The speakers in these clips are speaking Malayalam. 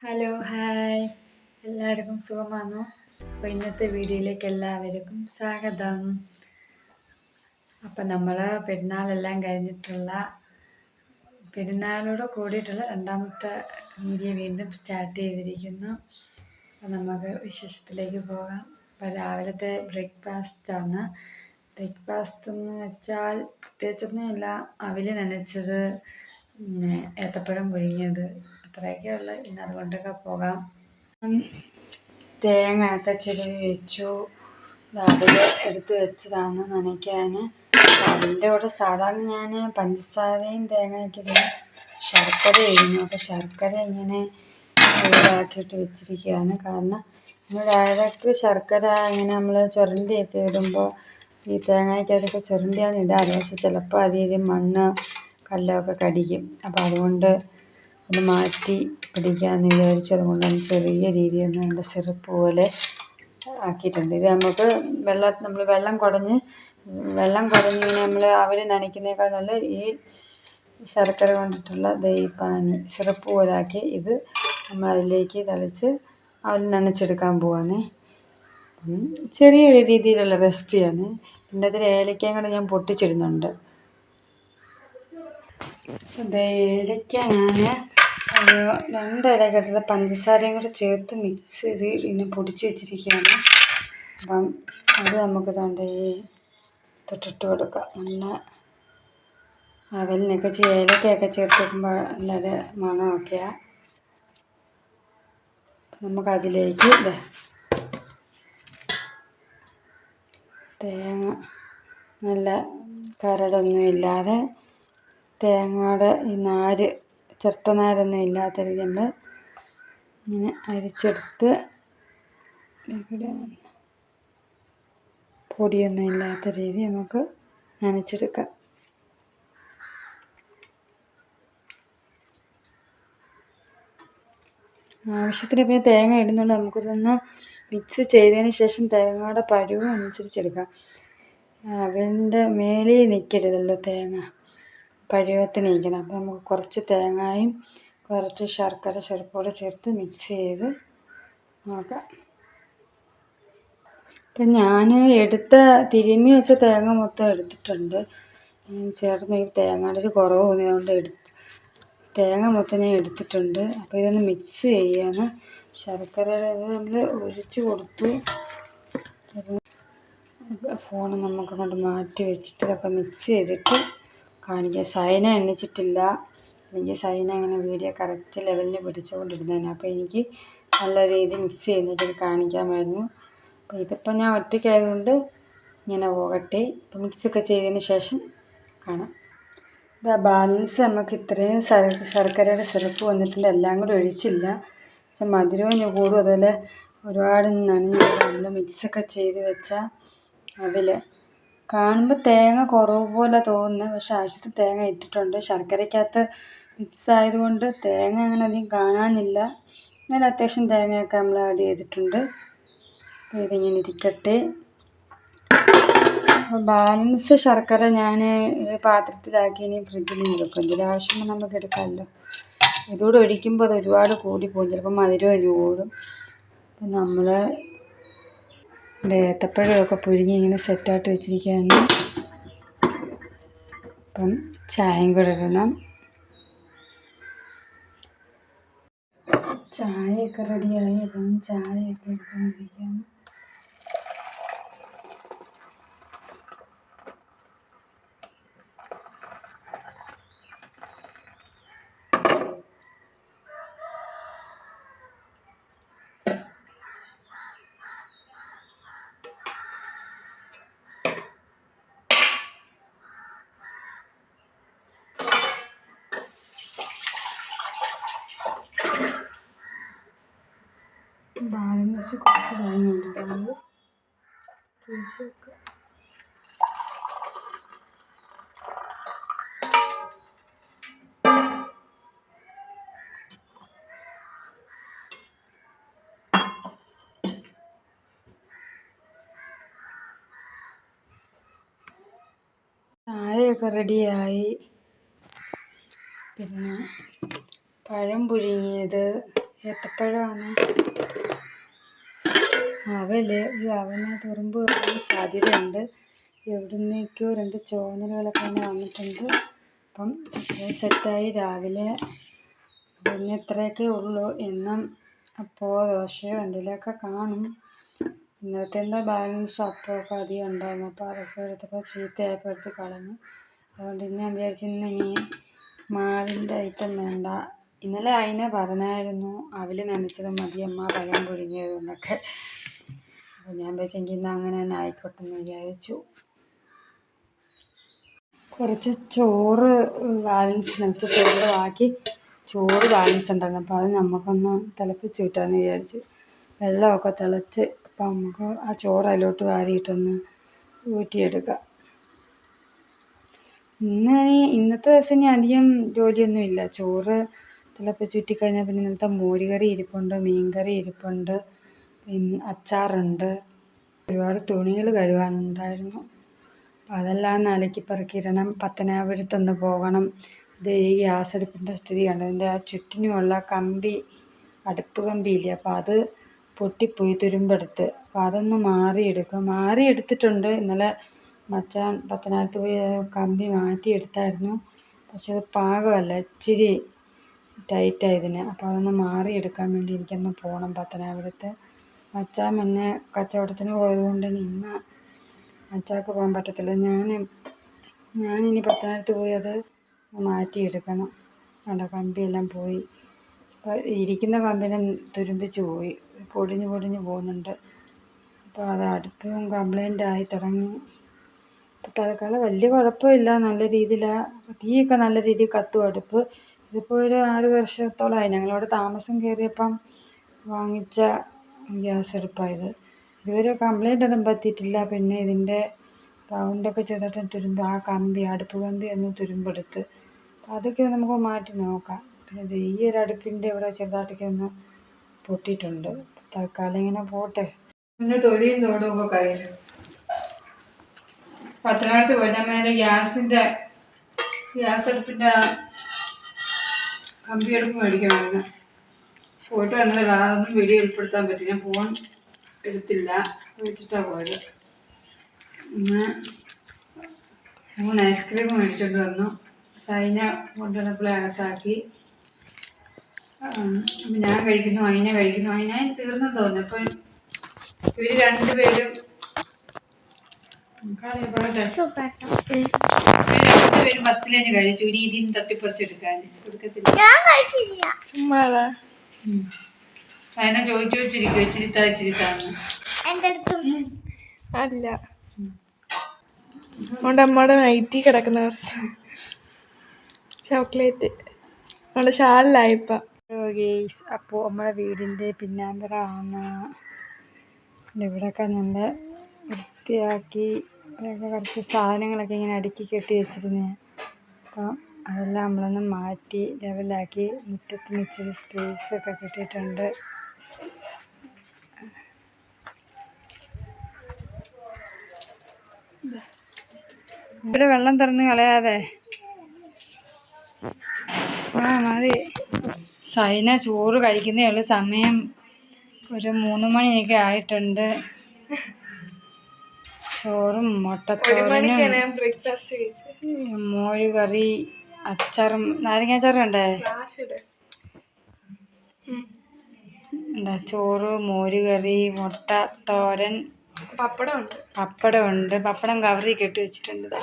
ഹലോ ഹായ് എല്ലാവർക്കും സുഖമാണോ? അപ്പോൾ ഇന്നത്തെ വീഡിയോയിലേക്ക് എല്ലാവർക്കും സ്വാഗതം. അപ്പം നമ്മൾ പെരുന്നാളെല്ലാം കഴിഞ്ഞിട്ടുള്ള പെരുന്നാളോട് കൂടിയിട്ടുള്ള രണ്ടാമത്തെ വീഡിയോ വീണ്ടും സ്റ്റാർട്ട് ചെയ്തിരിക്കുന്നു. അപ്പം നമുക്ക് വിശേഷത്തിലേക്ക് പോകാം. അപ്പം രാവിലത്തെ ബ്രേക്ക്ഫാസ്റ്റാണ്. ബ്രേക്ക്ഫാസ്റ്റ് എന്ന് വെച്ചാൽ പ്രത്യേകിച്ചൊന്നുമില്ല. അവിൽ നനച്ചത്, പിന്നെ ഏത്തപ്പഴം പുഴുങ്ങിയത്, അത്രയൊക്കെ ഉള്ളു. ഇന്ന് അതുകൊണ്ടൊക്കെ പോകാം. തേങ്ങ ഒക്കെ ചിരവി വെച്ചു. രാവിലെ എടുത്ത് വെച്ചതാണ് നനയ്ക്കാൻ. അതിൻ്റെ കൂടെ സാധാരണ ഞാൻ പഞ്ചസാരയും തേങ്ങയൊക്കെ ചെയ്യും, ശർക്കര ഇടുന്നു. അപ്പോൾ ശർക്കര ഇങ്ങനെ ചൂടാക്കിയിട്ട് വെച്ചിരിക്കുകയാണ്. കാരണം നമ്മൾ ഡയറക്റ്റ് ശർക്കര ഇങ്ങനെ നമ്മൾ ചുരണ്ടിയൊക്കെ ഇടുമ്പോൾ ഈ തേങ്ങയ്ക്കകത്തൊക്കെ ചുരണ്ടിയാണ് ഇടാറ്. പക്ഷെ ചിലപ്പോൾ അതിൽ മണ്ണ് കല്ലൊക്കെ കടിക്കും. അപ്പോൾ അതുകൊണ്ട് ഒന്ന് മാറ്റി പിടിക്കാമെന്ന് വിചാരിച്ചു. അതുകൊണ്ടാണ് ചെറിയ രീതിയിൽ നല്ല സിറപ്പ് പോലെ ആക്കിയിട്ടുണ്ട്. ഇത് നമുക്ക് നമ്മൾ വെള്ളം കുടഞ്ഞ് ഇങ്ങനെ നമ്മൾ അവൽ നനയ്ക്കുന്നതിനേക്കാൾ നല്ല ഈ ശർക്കര കൊണ്ടിട്ടുള്ള ഈ പാനി സിറപ്പ് പോലെ ആക്കി ഇത് നമ്മൾ അതിലേക്ക് തളിച്ച് അവൽ നനച്ചെടുക്കാൻ പോവാണ്. ചെറിയ രീതിയിലുള്ള റെസിപ്പിയാണ്. പിന്നെ അതിൽ ഏലക്കയും കൂടെ ഞാൻ പൊട്ടിച്ചിടുന്നുണ്ട്. ഏലക്ക ഞാൻ 2 ഇലക്കട്ടിൽ പഞ്ചസാരയും കൂടെ ചേർത്ത് മിക്സ് ചെയ്ത് ഇങ്ങനെ പൊടിച്ച് വെച്ചിരിക്കുകയാണ്. അപ്പം അത് നമുക്ക് തൊട്ടിട്ട് കൊടുക്കാം. നല്ല അവലിനൊക്കെ ഏലക്കയൊക്കെ ചേർത്ത് വെക്കുമ്പോൾ നല്ലൊരു മണമൊക്കെയാണ്. നമുക്കതിലേക്ക് തേങ്ങ നല്ല കരടൊന്നുമില്ലാതെ തേങ്ങയുടെ ഈ നാര് ചിരട്ടനാരൊന്നും ഇല്ലാത്ത രീതി നമ്മൾ ഇങ്ങനെ അരിച്ചെടുത്ത് പൊടിയൊന്നും ഇല്ലാത്ത രീതി നമുക്ക് നനച്ചെടുക്കാം. ആവശ്യത്തിന് പിന്നെ തേങ്ങ ഇടുന്നുണ്ട്. നമുക്കിതൊന്ന് മിക്സ് ചെയ്തതിന് ശേഷം തേങ്ങയുടെ പരുവം അനുസരിച്ചെടുക്കാം. അവലിൻ്റെ മേളിൽ നിൽക്കരുതല്ലോ തേങ്ങ, പരുവത്തിന് ഇരിക്കണം. അപ്പോൾ നമുക്ക് കുറച്ച് തേങ്ങയും കുറച്ച് ശർക്കര സിറപ്പോടെ ചേർത്ത് മിക്സ് ചെയ്ത് നോക്കാം. ഇപ്പം ഞാൻ തിരുമ്മി വെച്ച തേങ്ങ മൊത്തം എടുത്തിട്ടുണ്ട്. ചേർന്ന് ഈ തേങ്ങയുടെ ഒരു കുറവ് തോന്നിയതുകൊണ്ട് തേങ്ങ മൊത്തം ഞാൻ എടുത്തിട്ടുണ്ട്. അപ്പോൾ ഇതൊന്ന് മിക്സ് ചെയ്യാണ്. ശർക്കരയുടെ ഇത് നമ്മൾ ഒഴിച്ച് കൊടുത്തു. ഫോൺ നമുക്കങ്ങോട്ട് മാറ്റി വെച്ചിട്ട് ഇതൊക്കെ മിക്സ് ചെയ്തിട്ട് കാണിക്കുക. സൈന എണ്ണിച്ചിട്ടില്ല. അല്ലെങ്കിൽ സൈന അങ്ങനെ വീഡിയോ കറക്റ്റ് ലെവലിൽ പിടിച്ചുകൊണ്ടിരുന്നതിന്. അപ്പോൾ എനിക്ക് നല്ല രീതിയിൽ മിക്സ് ചെയ്യുന്നിട്ട് കാണിക്കാമായിരുന്നു. അപ്പോൾ ഇതിപ്പോൾ ഞാൻ ഒറ്റയ്ക്കായതുകൊണ്ട് ഇങ്ങനെ പോകട്ടെ. അപ്പോൾ മിക്സൊക്കെ ചെയ്തതിന് ശേഷം കാണാം. ബാലൻസ് നമുക്ക് ഇത്രയും ശർക്കരയുടെ സിറപ്പ് വന്നിട്ടുണ്ട്. എല്ലാം കൂടെ ഒഴിച്ചില്ല. പക്ഷെ മധുരവും കൂടും. അതുപോലെ ഒരുപാട് നനഞ്ഞ് നമ്മൾ മിക്സൊക്കെ ചെയ്ത് വെച്ച അവൽ കാണുമ്പോൾ തേങ്ങ കുറവ് പോലെ തോന്നുന്നത്. പക്ഷെ ആവശ്യത്തിന് തേങ്ങ ഇട്ടിട്ടുണ്ട്. ശർക്കരയ്ക്കകത്ത് മിക്സ് ആയതുകൊണ്ട് തേങ്ങ അങ്ങനെ അധികം കാണാനില്ല. എന്നാലും അത്യാവശ്യം തേങ്ങയൊക്കെ നമ്മൾ ആഡ് ചെയ്തിട്ടുണ്ട്. അപ്പോൾ ഇതിങ്ങനെ ഇരിക്കട്ടെ. അപ്പോൾ ബാലൻസ് ശർക്കര ഞാൻ ഒരു പാത്രത്തിലാക്കി ഇനി ഫ്രിഡ്ജിൽ വെക്കും. ഇതിലാവശ്യം നമുക്ക് എടുക്കാമല്ലോ. ഇതുകൂടെ ഒഴിക്കുമ്പോൾ അത് ഒരുപാട് കൂടിപ്പോകും. ചിലപ്പോൾ മധുരം ഇനി കൂടും. അപ്പം നമ്മൾ ഏത്തപ്പഴമൊക്കെ പുഴുങ്ങി ഇങ്ങനെ സെറ്റായിട്ട് വെച്ചിരിക്കുകയാണ്. അപ്പം ചായയും കൂടെ ഇടണം. ചായയൊക്കെ റെഡിയായി. അപ്പം ചായയൊക്കെ എടുത്തുകൊണ്ടിരിക്കുകയാണ്. ബാലൻസ് കുറച്ച് തേങ്ങയുണ്ട്. നമ്മൾ ചായയൊക്കെ റെഡിയായി. പിന്നെ പഴം പുഴുങ്ങിയത്, ഏത്തപ്പഴമാണ്. അവനകത്ത് ഉറുമ്പ് വരാൻ സാധ്യതയുണ്ട്. എവിടുന്നേക്കോ 2 ചോന്നലുകളൊക്കെ അങ്ങനെ വന്നിട്ടുണ്ട്. അപ്പം സെറ്റായി. രാവിലെ പിന്നെ ഇത്രയൊക്കെ ഉള്ളൂ. എന്നും അപ്പോൾ ദോശയോ എന്തെങ്കിലുമൊക്കെ കാണും. ഇന്നലത്തെ ബാലൻസ് അപ്പമൊക്കെ അധികം ഉണ്ടായിരുന്നു. അപ്പോൾ അതൊക്കെ എടുത്തപ്പോൾ ചീത്തയായപ്പോൾ എടുത്ത് കളഞ്ഞു. അതുകൊണ്ട് ഞാൻ വിചാരിച്ചു ഇനി മാവിൻ്റെ ഐറ്റം വേണ്ട. ഇന്നലെ അതിനെ പറഞ്ഞായിരുന്നു അവൽ നനച്ചത് മതി അമ്മ, പഴം പുഴുങ്ങിയതെന്നൊക്കെ. അപ്പോൾ ഞാൻ വിചാരിച്ചെങ്കിൽ ഇന്ന് അങ്ങനെ തന്നെ ആയിക്കോട്ടെ എന്ന് വിചാരിച്ചു. കുറച്ച് ചോറ് ബാലൻസ് നിലത്ത് ചോറ് ബാക്കി ചോറ് ബാലൻസ് ഉണ്ടായിരുന്നു. അപ്പോൾ അത് നമുക്കൊന്ന് തിളപ്പിച്ച് വിട്ടാന്ന് വിചാരിച്ച്. വെള്ളമൊക്കെ തിളച്ച് അപ്പം നമുക്ക് ആ ചോറ് അതിലോട്ട് വാരിയിട്ടൊന്ന് ഊറ്റിയെടുക്കാം. ഇന്നത്തെ ദിവസം ഇനി അധികം ജോലിയൊന്നുമില്ല. ചോറ് തിളപ്പിച്ച് ഊറ്റിക്കഴിഞ്ഞാൽ പിന്നെ ഇന്നത്തെ മോരുകറി ഇരിപ്പുണ്ട്, മീൻകറി ഇരിപ്പുണ്ട്, പിന്നെ അച്ചാറുണ്ട്. ഒരുപാട് തുണികൾ കഴുകാനുണ്ടായിരുന്നു. അപ്പം അതെല്ലാം ഒന്ന് അലക്കി പെറുക്കിയിടണം. പത്തനാപുരത്തൊന്ന് പോകണം. ഇത് ഈ ഗ്യാസ് അടുപ്പിൻ്റെ സ്ഥിതി കണ്ടു. അതിൻ്റെ ആ ചുറ്റിനുമുള്ള കമ്പി, അടുപ്പ് കമ്പിയില്ലേ, അപ്പോൾ അത് പൊട്ടിപ്പോയി തുരുമ്പെടുത്ത്. അപ്പോൾ അതൊന്ന് മാറിയെടുത്തിട്ടുണ്ട്. ഇന്നലെ മച്ചാൻ പത്തനാപുരത്ത് പോയി കമ്പി മാറ്റിയെടുത്തായിരുന്നു. പക്ഷെ അത് പാകമല്ല, ഇച്ചിരി ടൈറ്റായതിന്. അപ്പോൾ അതൊന്ന് മാറിയെടുക്കാൻ വേണ്ടി എനിക്കൊന്ന് പോകണം പത്തനാപുരത്ത്. മച്ചാൻ പിന്നെ കച്ചവടത്തിന് പോയതുകൊണ്ട് ഇന്ന് മച്ചാക്ക് പോകാൻ പറ്റത്തില്ല. ഞാനിനി പത്തനാപുരത്ത് പോയി അത് മാറ്റിയെടുക്കണം. കണ്ടോ, കമ്പിയെല്ലാം പോയി. അപ്പോൾ ഇരിക്കുന്ന കമ്പിയെല്ലാം തുരുമ്പിച്ച് പോയി, പൊടിഞ്ഞ് പോകുന്നുണ്ട്. അപ്പോൾ അത് അടുപ്പും കംപ്ലൈൻ്റ് ആയി തുടങ്ങി. അപ്പോൾ തൽക്കാലം വലിയ കുഴപ്പമില്ല, നല്ല രീതിയിലാണ്. തീയൊക്കെ നല്ല രീതിയിൽ കത്തും അടുപ്പ്. ഇതിപ്പോൾ ഒരു 6 വർഷത്തോളമായി ഞങ്ങളിവിടെ താമസം കയറിയപ്പം വാങ്ങിച്ച ഗ്യാസ് അടുപ്പായത്. ഇതുവരെ കംപ്ലൈൻ്റ് ഒന്നും പറ്റിയിട്ടില്ല. പിന്നെ ഇതിൻ്റെ റൗണ്ടൊക്കെ ചെറുതായിട്ട് തുരുമ്പ്, ആ കമ്പി, അടുപ്പ് കമ്പി ഒന്ന് തുരുമ്പെടുത്ത്. അപ്പോൾ അതൊക്കെ നമുക്ക് മാറ്റി നോക്കാം. പിന്നെ ഈ ഒരു അടുപ്പിൻ്റെ ഇവിടെ ചെറുതായിട്ടൊക്കെ ഒന്ന് പൊട്ടിയിട്ടുണ്ട്. തൽക്കാലം ഇങ്ങനെ പോട്ടെ. ഇന്ന് തൊലിയും തോടും ഒക്കെ കഴിഞ്ഞു. പത്തനാപുരത്ത് പോയിട്ട് മേലെ ഗ്യാസ് അടുപ്പിൻ്റെ കമ്പി അടുപ്പ് മേടിക്കണമായിരുന്നു. പോയിട്ട് വന്നത് അതൊന്നും വീഡിയോ ഉൾപ്പെടുത്താൻ പറ്റില്ല. ഞാൻ ഫോൺ എടുത്തില്ല, വെച്ചിട്ടാണ് പോയത്. ഇന്ന് 3 ഐസ്ക്രീം മേടിച്ചോണ്ട് വന്നു. സൈന കൊണ്ടുവന്നപ്പോഴേ അകത്താക്കി. ഞാൻ കഴിക്കുന്നു, അതിനെ കഴിക്കുന്നു. അതിനെ തീർന്നു തോന്നുന്നു. അപ്പം ഇവര് 2 പേരും ബസ്സിലേന് കഴിച്ചു. ഇനി ഇതിന് തട്ടിപ്പറിച്ചെടുക്കാൻ കൊടുക്കത്തില്ല. അതിനെ ചോദിച്ചിരിക്കും ഇച്ചിരിത്താന്ന്. അല്ല അതുകൊണ്ട് അമ്മയുടെ നൈറ്റി കിടക്കുന്നവർ ചോക്ലേറ്റ് നമ്മുടെ ഷാളിലായിപ്പം. അപ്പോൾ നമ്മുടെ വീടിൻ്റെ പിന്നാമ്പറാണ്. ഇവിടെയൊക്കെ നല്ല വൃത്തിയാക്കി കുറച്ച് സാധനങ്ങളൊക്കെ ഇങ്ങനെ അടുക്കി കെട്ടി വെച്ചിരുന്നേ. അപ്പം അതെല്ലാം നമ്മളൊന്ന് മാറ്റി ലെവലാക്കി. മുറ്റത്തിന് ഇച്ചിരി സ്പേസൊക്കെ കിട്ടിയിട്ടുണ്ട്. ഇവിടെ വെള്ളം തുറന്ന് കളയാതെ. മതി. സൈന ചോറ് കഴിക്കുന്നേ ഉള്ളൂ. സമയം ഒരു 3 മണിയൊക്കെ ആയിട്ടുണ്ട്. ചോറും മുട്ടത്തോരനും മോരുകറി, അച്ചാറും, നാരങ്ങാച്ചാറും ഉണ്ടേ. ചോറ്, മോരുകറി, മുട്ടത്തോരൻ, പപ്പടമുണ്ട്. പപ്പടം കവറിൽ കെട്ടി വെച്ചിട്ടുണ്ട്.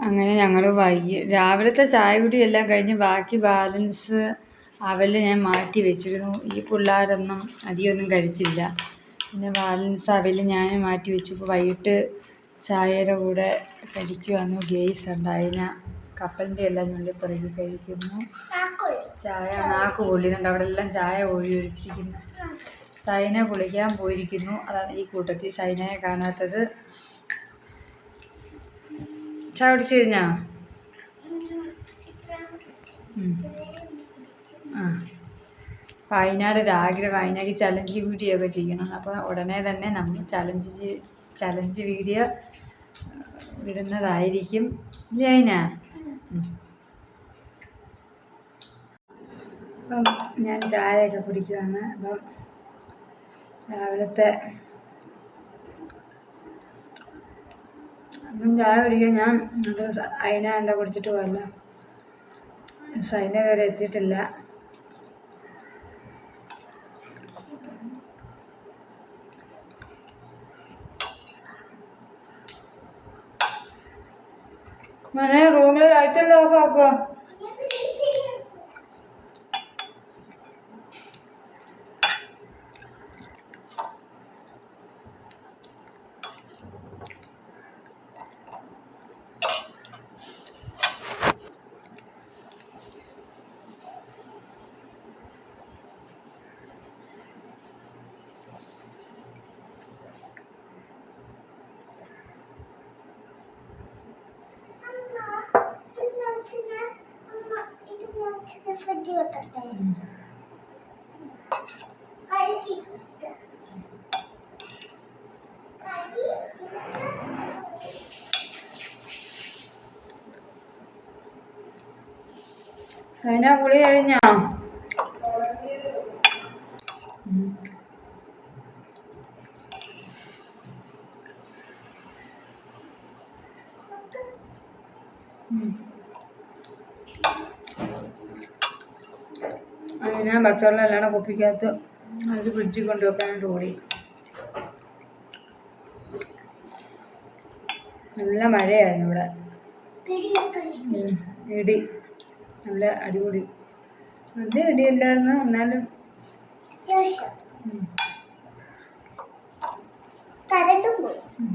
അങ്ങനെ ഞങ്ങൾ രാവിലത്തെ ചായ കുടിയെല്ലാം കഴിഞ്ഞ് ബാക്കി ബാലൻസ് അവൽ ഞാൻ മാറ്റി വെച്ചിരുന്നു. ഈ പിള്ളേരൊന്നും അധികമൊന്നും കഴിച്ചില്ല. പിന്നെ ബാലൻസ് അവൽ ഞാൻ മാറ്റി വെച്ചു. ഇപ്പോൾ വൈകിട്ട് ചായയുടെ കൂടെ കഴിക്കുവാന്ന്. ഗെയ്സ് ഉണ്ട്, അതിനെ കപ്പലിൻ്റെ എല്ലാം ഞുള്ളിപ്പറക്കി കഴിക്കുന്നു. ചായ നാക്ക് പൊള്ളുന്നുണ്ട്. അവിടെ എല്ലാം ചായ ഒഴിച്ചിരിക്കുന്നു. സൈന കുളിക്കാൻ പോയിരിക്കുന്നു. അതാണ് ഈ കൂട്ടത്തിൽ സൈനയെ കാണാത്തത്. ചായ കുടിച്ചു കഴിഞ്ഞാ? വയനാട് ഒരു ആഗ്രഹം, അതിനൊക്കെ ചലഞ്ച് വീഡിയോ ഒക്കെ ചെയ്യണം. അപ്പോൾ ഉടനെ തന്നെ നമ്മൾ ചലഞ്ച് വീഡിയോ ഇടുന്നതായിരിക്കും. ഇല്ലേ അതിന? അപ്പം ഞാൻ ചായയൊക്കെ കുടിക്കുവാണ്. അപ്പം രാവിലത്തെ ചായ കുടിക്കാൻ ഞാൻ അതിന എന്താ കുടിച്ചിട്ട് പോയല്ലോ. സൈന വരെ എത്തിയിട്ടില്ല. മോനെ റൂമിൽ ലൈറ്റെല്ലാം ഓഫ് ആക്കുക. സൈന കുളി കഴിഞ്ഞോ? അങ്ങനെ പച്ചവെള്ളം എല്ലാം കുപ്പിക്കകത്ത് അത് ഫ്രിഡ്ജിൽ കൊണ്ടുവെക്കാനായിട്ട് ഓടി. നല്ല മഴയായിരുന്നു ഇവിടെ. ഇടി നല്ല അടിപൊളി. വലിയ ഇടിയല്ലായിരുന്നു, എന്നാലും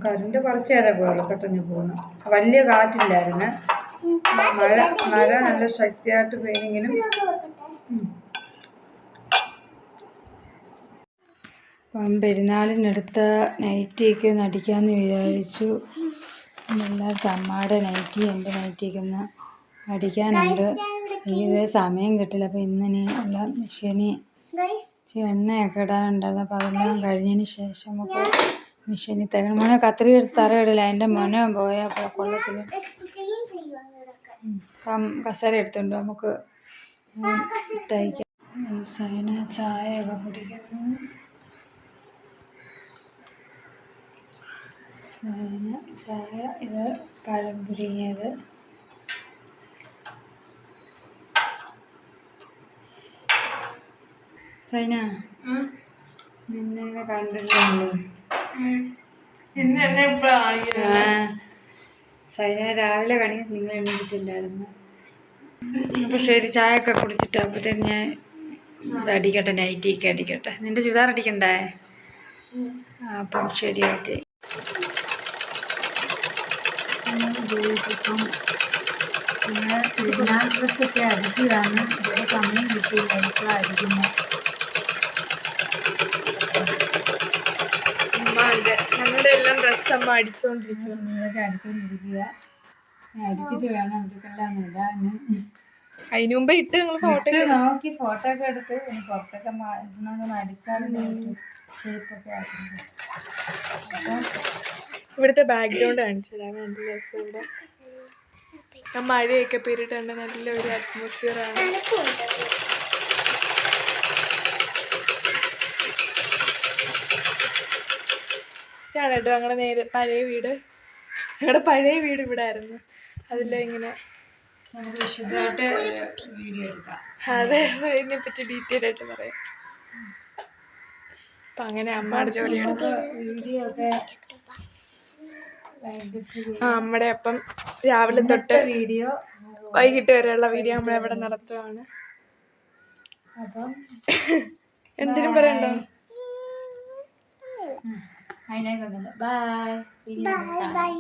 കറണ്ട് കുറച്ച് നേരം പോയുള്ളൂ, പെട്ടെന്ന് പോകുന്നു. വലിയ കാറ്റില്ലായിരുന്നു. മഴ നല്ല ശക്തിയായിട്ട് പെയ്യെങ്കിലും അപ്പം പെരുന്നാളിനടുത്ത നൈറ്റിയൊക്കെ ഒന്ന് അടിക്കാമെന്ന് വിചാരിച്ചു. എല്ലാവർക്കും അമ്മയുടെ നൈറ്റി എൻ്റെ നൈറ്റിയൊക്കെ ഒന്ന് അടിക്കാനുണ്ട്. എനിക്ക് സമയം കിട്ടില്ല. അപ്പോൾ ഇന്നിനി എല്ലാം മെഷീനിൽ എണ്ണയൊക്കെ ഇടാനുണ്ടായിരുന്നു. അപ്പോൾ അതെല്ലാം കഴിഞ്ഞതിന് ശേഷം നമുക്ക് മെഷീനിൽ തയ്ക്കണം. മോനെ കത്രി എടുത്ത് തറയിടില്ല, എൻ്റെ മോനെ പോയാൽ കൊള്ളത്തിൽ. അപ്പം കസേര എടുത്തുണ്ട്, നമുക്ക് തയ്ക്കാം. സൈന ചായയൊക്കെ കുടിക്കുന്നു. ചായ, ഇത് പഴം പുഴുങ്ങിയത്. സൈന നിന്നെ കണ്ടിട്ടുണ്ടോ? സൈന രാവിലെ കണി നിങ്ങൾ എണീറ്റില്ലായിരുന്നു. അപ്പോൾ ശരി, ചായയൊക്കെ കുടിച്ചിട്ട് അപ്പോഴത്തേന് ഞാൻ അടിക്കട്ടെ, നൈറ്റിയൊക്കെ അടിക്കട്ടെ. നിന്റെ ചുരിദാർ അടിക്കണ്ടേ? അപ്പം ശരി, ഓക്കെ. പിന്നെ പെരുന്നാൾ ഡ്രസ്സൊക്കെ അടിക്കുകയാണ്. ഇതുവരെ സമയം കിട്ടിയില്ല, ഇപ്പോൾ അടിക്കുന്നത്. നമ്മുടെ എല്ലാം ഡ്രസ്സ് അമ്മ അടിച്ചോണ്ടിരിക്കുക. നിങ്ങളൊക്കെ അടിച്ചോണ്ടിരിക്കുക. അടിച്ചിട്ട് വേണം എന്തൊക്കെല്ലാം ഇടാൻ. അതിന് മുമ്പേ ഇട്ട് ഞങ്ങൾ ഫോട്ടോ നോക്കി ഫോട്ടോ ഒക്കെ എടുത്ത് പുറത്തൊക്കെ ഇടണമെന്ന് അടിച്ചാലും ഷേപ്പൊക്കെ ആക്കുന്നത്. അപ്പം ഇവിടുത്തെ ബാക്ക്ഗ്രൗണ്ട് കാണിച്ചതാണ് എൻ്റെ രസം. ഇവിടെ മഴയൊക്കെ പെയ്തിട്ടുണ്ട്, നല്ലൊരു അറ്റ്മോസ്ഫിയറാണ്. ഇതാണ് കേട്ടോ ഞങ്ങളുടെ പഴയ വീട്. ഞങ്ങളുടെ പഴയ വീട് ഇവിടെ ആയിരുന്നു. അതിൽ ഇങ്ങനെ നമുക്ക് വിശദമായിട്ട് വീഡിയോ എടുക്കാം. അതെ, ഇതിനെപ്പറ്റി ഡീറ്റെയിൽ ആയിട്ട് പറയാം. അപ്പം അങ്ങനെ അമ്മയുടെ ജോലിയാണ്. വീഡിയോ ഒക്കെ നമ്മുടെ അപ്പം രാവിലെ തൊട്ട് വീഡിയോ വൈകിട്ട് വരെയുള്ള വീഡിയോ നമ്മളെവിടെ നടത്തുവാണ്. അപ്പം എന്തിനും പറയണ്ടോ? അതിനൊക്കെ ബൈ.